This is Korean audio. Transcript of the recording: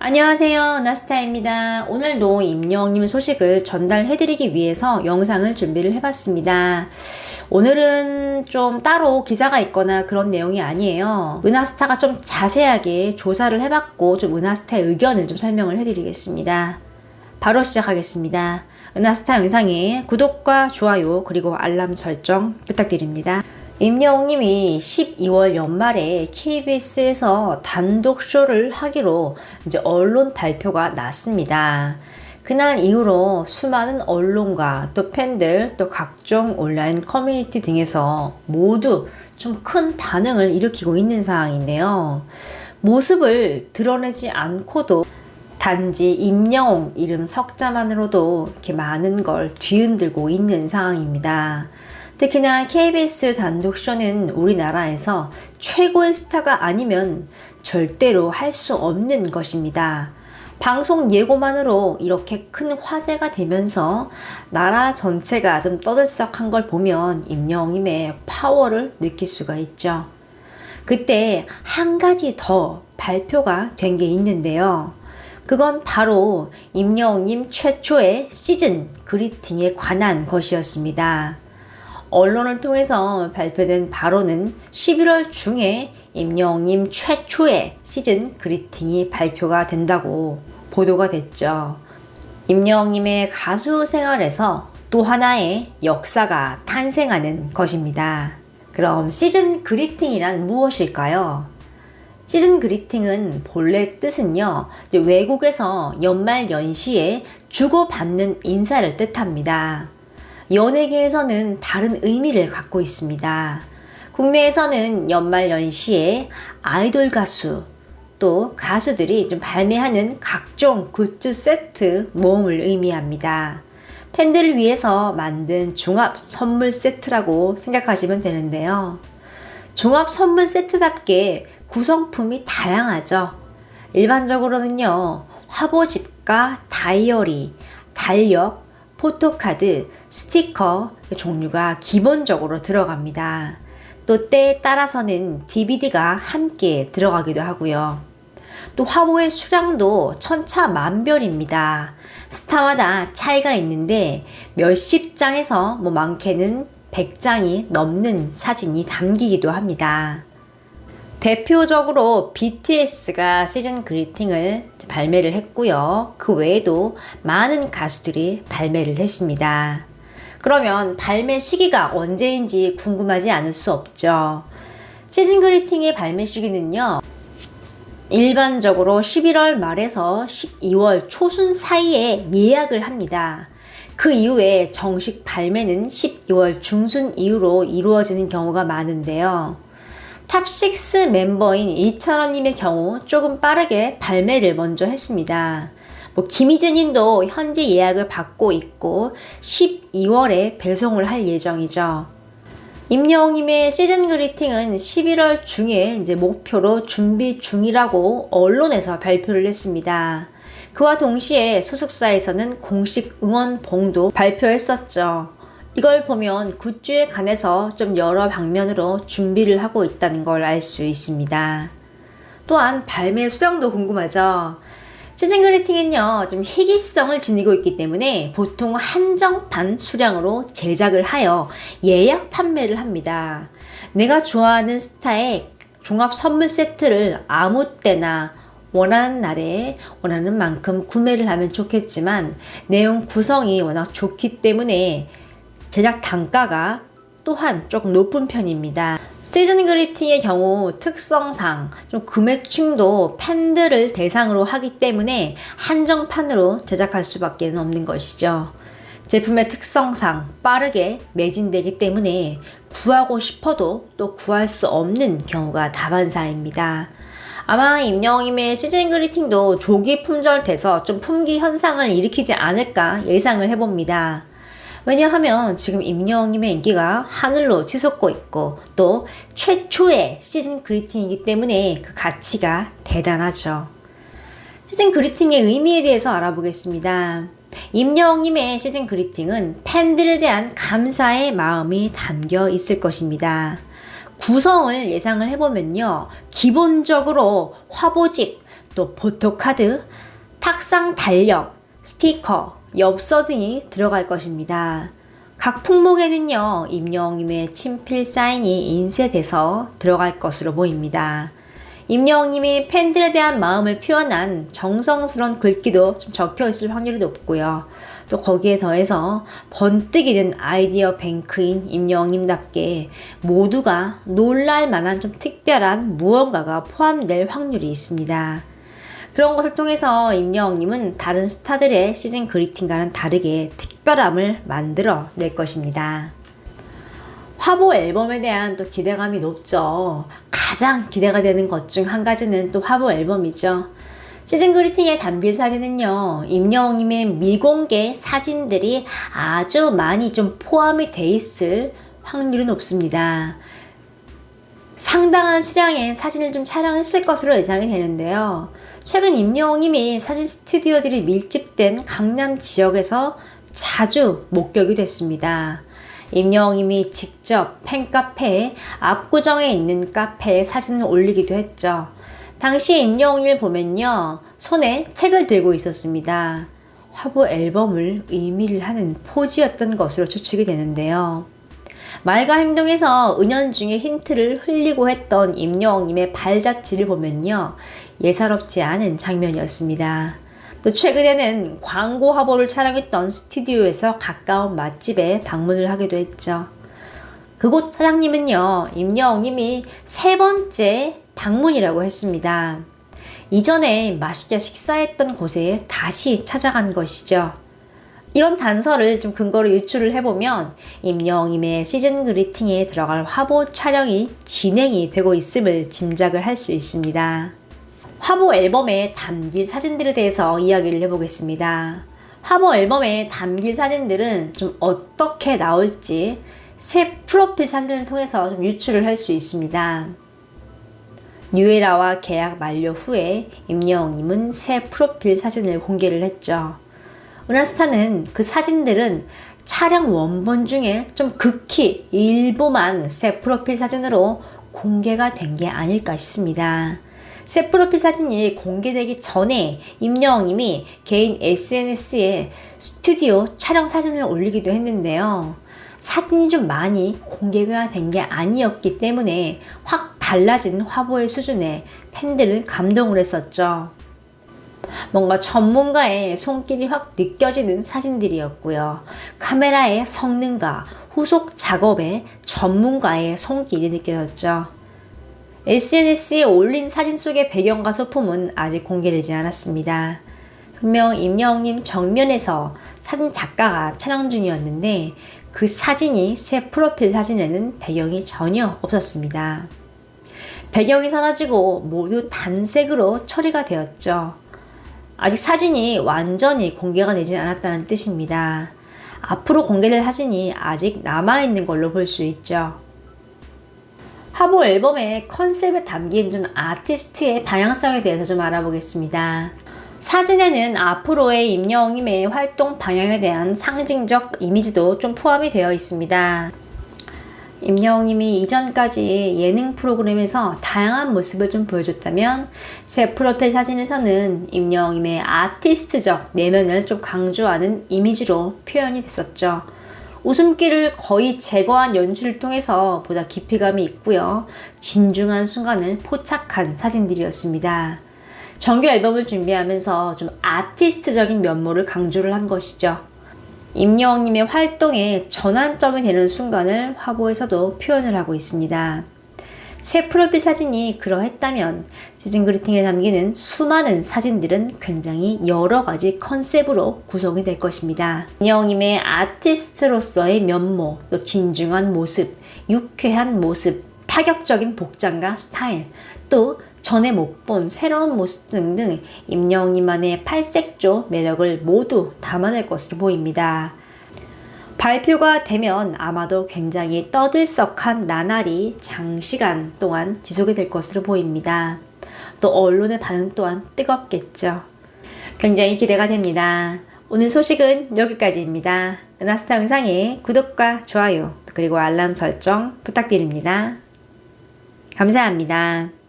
안녕하세요. 나스타입니다. 오늘도 임영님 소식을 전달해드리기 위해서 영상을 준비를 해봤습니다. 오늘은 좀 따로 기사가 있거나 그런 내용이 아니에요. 은하스타가 좀 자세하게 조사를 해봤고 좀 은하스타의 의견을 좀 설명을 해드리겠습니다. 바로 시작하겠습니다. 은하스타 영상에 구독과 좋아요 그리고 알람 설정 부탁드립니다. 임영웅님이 12월 연말에 KBS에서 단독쇼를 하기로 이제 언론 발표가 났습니다. 그날 이후로 수많은 언론과 또 팬들 또 각종 온라인 커뮤니티 등에서 모두 좀 큰 반응을 일으키고 있는 상황인데요. 모습을 드러내지 않고도 단지 임영웅 이름 석자만으로도 이렇게 많은 걸 뒤흔들고 있는 상황입니다. 특히나 KBS 단독쇼는 우리나라에서 최고의 스타가 아니면 절대로 할 수 없는 것입니다. 방송 예고만으로 이렇게 큰 화제가 되면서 나라 전체가 좀 떠들썩한 걸 보면 임영웅님의 파워를 느낄 수가 있죠. 그때 한 가지 더 발표가 된 게 있는데요. 그건 바로 임영웅님 최초의 시즌 그리팅에 관한 것이었습니다. 언론을 통해서 발표된 바로는 11월 중에 임영웅님 최초의 시즌 그리팅이 발표가 된다고 보도가 됐죠. 임영웅님의 가수 생활에서 또 하나의 역사가 탄생하는 것입니다. 그럼 시즌 그리팅이란 무엇일까요? 시즌 그리팅은 본래 뜻은요, 외국에서 연말 연시에 주고받는 인사를 뜻합니다. 연예계에서는 다른 의미를 갖고 있습니다. 국내에서는 연말 연시에 아이돌 가수 또 가수들이 좀 발매하는 각종 굿즈 세트 모음을 의미합니다. 팬들을 위해서 만든 종합 선물 세트라고 생각하시면 되는데요. 종합 선물 세트답게 구성품이 다양하죠. 일반적으로는요, 화보집과 다이어리, 달력, 포토카드, 스티커 종류가 기본적으로 들어갑니다. 또 때에 따라서는 DVD가 함께 들어가기도 하고요. 또 화보의 수량도 천차만별입니다. 스타마다 차이가 있는데 몇십 장에서 많게는 100장이 넘는 사진이 담기기도 합니다. 대표적으로 BTS가 시즌 그리팅을 발매를 했고요. 그 외에도 많은 가수들이 발매를 했습니다. 그러면 발매 시기가 언제인지 궁금하지 않을 수 없죠. 시즌 그리팅의 발매 시기는요, 일반적으로 11월 말에서 12월 초순 사이에 예약을 합니다. 그 이후에 정식 발매는 12월 중순 이후로 이루어지는 경우가 많은데요. 탑6 멤버인 이찬원님의 경우 조금 빠르게 발매를 먼저 했습니다. 김희재님도 현재 예약을 받고 있고 12월에 배송을 할 예정이죠. 임영웅님의 시즌 그리팅은 11월 중에 이제 목표로 준비 중이라고 언론에서 발표를 했습니다. 그와 동시에 소속사에서는 공식 응원봉도 발표했었죠. 이걸 보면 굿즈에 관해서 좀 여러 방면으로 준비를 하고 있다는 걸 알 수 있습니다. 또한 발매 수량도 궁금하죠. 시즌 그리팅은요, 좀 희귀성을 지니고 있기 때문에 보통 한정판 수량으로 제작을 하여 예약 판매를 합니다. 내가 좋아하는 스타의 종합 선물 세트를 아무 때나 원하는 날에 원하는 만큼 구매를 하면 좋겠지만 내용 구성이 워낙 좋기 때문에 제작 단가가 또한 조금 높은 편입니다. 시즌 그리팅의 경우 특성상 좀 구매층도 팬들을 대상으로 하기 때문에 한정판으로 제작할 수밖에 없는 것이죠. 제품의 특성상 빠르게 매진되기 때문에 구하고 싶어도 또 구할 수 없는 경우가 다반사입니다. 아마 임영웅님의 시즌 그리팅도 조기 품절돼서 좀 품귀 현상을 일으키지 않을까 예상을 해봅니다. 왜냐하면 지금 임영웅님의 인기가 하늘로 치솟고 있고 또 최초의 시즌 그리팅이기 때문에 그 가치가 대단하죠. 시즌 그리팅의 의미에 대해서 알아보겠습니다. 임영웅님의 시즌 그리팅은 팬들에 대한 감사의 마음이 담겨 있을 것입니다. 구성을 예상을 해보면요, 기본적으로 화보집, 또 포토카드, 탁상 달력, 스티커, 엽서 등이 들어갈 것입니다. 각 품목에는요, 임영웅님의 친필 사인이 인쇄돼서 들어갈 것으로 보입니다. 임영웅님이 팬들에 대한 마음을 표현한 정성스러운 글귀도 좀 적혀 있을 확률이 높고요. 또 거기에 더해서 번뜩이 든 아이디어 뱅크인 임영웅님답게 모두가 놀랄 만한 좀 특별한 무언가가 포함될 확률이 있습니다. 그런 것을 통해서 임영웅님은 다른 스타들의 시즌 그리팅과는 다르게 특별함을 만들어 낼 것입니다. 화보 앨범에 대한 또 기대감이 높죠. 가장 기대가 되는 것 중 한 가지는 또 화보 앨범이죠. 시즌 그리팅에 담길 사진은요, 임영웅님의 미공개 사진들이 아주 많이 좀 포함이 돼 있을 확률이 높습니다. 상당한 수량의 사진을 좀 촬영했을 것으로 예상이 되는데요. 최근 임영웅님이 사진 스튜디오들이 밀집된 강남 지역에서 자주 목격이 됐습니다. 임영웅님이 직접 팬카페에 압구정에 있는 카페에 사진을 올리기도 했죠. 당시 임영웅을 보면요, 손에 책을 들고 있었습니다. 화보 앨범을 의미를 하는 포즈였던 것으로 추측이 되는데요. 말과 행동에서 은연중에 힌트를 흘리고 했던 임영웅님의 발자취를 보면요, 예사롭지 않은 장면이었습니다. 또 최근에는 광고 화보를 촬영했던 스튜디오에서 가까운 맛집에 방문을 하기도 했죠. 그곳 사장님은요, 임영웅님이 3번째 방문이라고 했습니다. 이전에 맛있게 식사했던 곳에 다시 찾아간 것이죠. 이런 단서를 좀 근거로 유출을 해보면 임영웅님의 시즌 그리팅에 들어갈 화보 촬영이 진행이 되고 있음을 짐작을 할 수 있습니다. 화보 앨범에 담길 사진들에 대해서 이야기를 해보겠습니다. 화보 앨범에 담길 사진들은 좀 어떻게 나올지 새 프로필 사진을 통해서 좀 유출을 할 수 있습니다. 뉴에라와 계약 만료 후에 임영웅님은 새 프로필 사진을 공개를 했죠. 은하스타는 그 사진들은 촬영 원본 중에 좀 극히 일부만 새 프로필 사진으로 공개가 된 게 아닐까 싶습니다. 새 프로필 사진이 공개되기 전에 임영웅님이 개인 SNS에 스튜디오 촬영 사진을 올리기도 했는데요. 사진이 좀 많이 공개가 된 게 아니었기 때문에 확 달라진 화보의 수준에 팬들은 감동을 했었죠. 뭔가 전문가의 손길이 확 느껴지는 사진들이었고요. 카메라의 성능과 후속 작업에 전문가의 손길이 느껴졌죠. SNS에 올린 사진 속의 배경과 소품은 아직 공개되지 않았습니다. 분명 임영웅님 정면에서 사진 작가가 촬영 중이었는데 그 사진이 새 프로필 사진에는 배경이 전혀 없었습니다. 배경이 사라지고 모두 단색으로 처리가 되었죠. 아직 사진이 완전히 공개가 되지 않았다는 뜻입니다. 앞으로 공개될 사진이 아직 남아있는 걸로 볼 수 있죠. 화보 앨범의 컨셉에 담긴 좀 아티스트의 방향성에 대해서 좀 알아보겠습니다. 사진에는 앞으로의 임영웅님의 활동 방향에 대한 상징적 이미지도 좀 포함이 되어 있습니다. 임영웅님이 이전까지 예능 프로그램에서 다양한 모습을 좀 보여줬다면 새 프로필 사진에서는 임영웅님의 아티스트적 내면을 좀 강조하는 이미지로 표현이 됐었죠. 웃음기를 거의 제거한 연출을 통해서 보다 깊이감이 있고요. 진중한 순간을 포착한 사진들이었습니다. 정규 앨범을 준비하면서 좀 아티스트적인 면모를 강조를 한 것이죠. 임영웅님의 활동의 전환점이 되는 순간을 화보에서도 표현을 하고 있습니다. 새 프로필 사진이 그러했다면 시즌 그리팅에 담기는 수많은 사진들은 굉장히 여러 가지 컨셉으로 구성이 될 것입니다. 임영웅님의 아티스트로서의 면모, 또 진중한 모습, 유쾌한 모습, 파격적인 복장과 스타일, 또 전에 못 본 새로운 모습 등등 임영웅님만의 팔색조 매력을 모두 담아낼 것으로 보입니다. 발표가 되면 아마도 굉장히 떠들썩한 나날이 장시간 동안 지속이 될 것으로 보입니다. 또 언론의 반응 또한 뜨겁겠죠. 굉장히 기대가 됩니다. 오늘 소식은 여기까지입니다. 은하스타 영상에 구독과 좋아요 그리고 알람 설정 부탁드립니다. 감사합니다.